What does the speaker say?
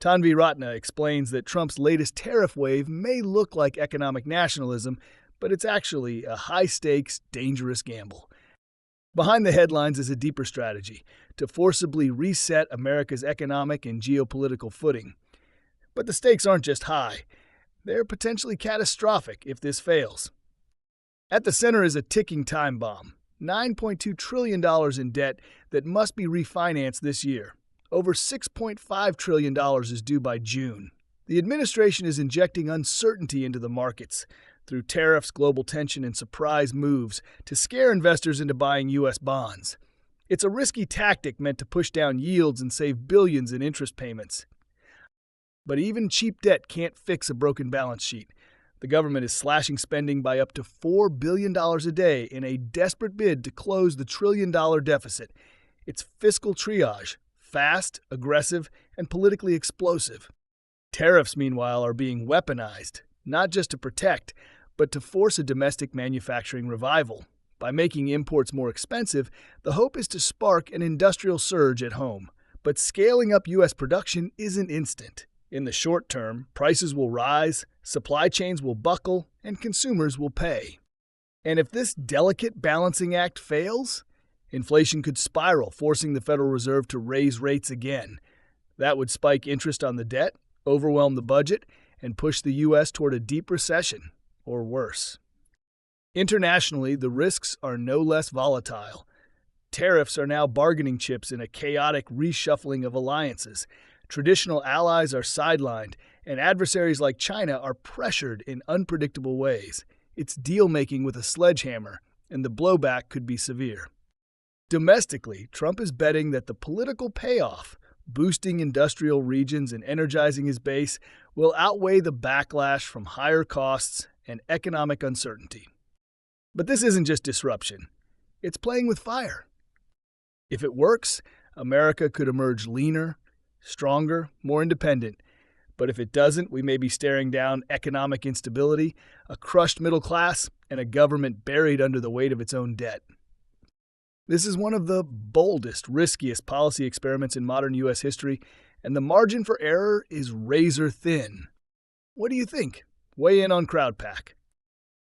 Tanvi Ratna explains that Trump's latest tariff wave may look like economic nationalism, but it's actually a high-stakes, dangerous gamble. Behind the headlines is a deeper strategy to forcibly reset America's economic and geopolitical footing. But the stakes aren't just high. They're potentially catastrophic if this fails. At the center is a ticking time bomb, $9.2 trillion in debt that must be refinanced this year. Over $6.5 trillion is due by June. The administration is injecting uncertainty into the markets through tariffs, global tension, and surprise moves to scare investors into buying U.S. bonds. It's a risky tactic meant to push down yields and save billions in interest payments. But even cheap debt can't fix a broken balance sheet. The government is slashing spending by up to $4 billion a day in a desperate bid to close the trillion-dollar deficit. It's fiscal triage, fast, aggressive, and politically explosive. Tariffs, meanwhile, are being weaponized, not just to protect, but to force a domestic manufacturing revival. By making imports more expensive, the hope is to spark an industrial surge at home. But scaling up U.S. production isn't instant. In the short term, prices will rise, supply chains will buckle, and consumers will pay. And if this delicate balancing act fails, inflation could spiral, forcing the Federal Reserve to raise rates again. That would spike interest on the debt, overwhelm the budget, and push the U.S. toward a deep recession, or worse. Internationally, the risks are no less volatile. Tariffs are now bargaining chips in a chaotic reshuffling of alliances. Traditional allies are sidelined, and adversaries like China are pressured in unpredictable ways. It's deal-making with a sledgehammer, and the blowback could be severe. Domestically, Trump is betting that the political payoff, boosting industrial regions and energizing his base, will outweigh the backlash from higher costs and economic uncertainty. But this isn't just disruption. It's playing with fire. If it works, America could emerge leaner, stronger, more independent. But if it doesn't, we may be staring down economic instability, a crushed middle class, and a government buried under the weight of its own debt. This is one of the boldest, riskiest policy experiments in modern U.S. history, and the margin for error is razor thin. What do you think? Weigh in on CrowdPack.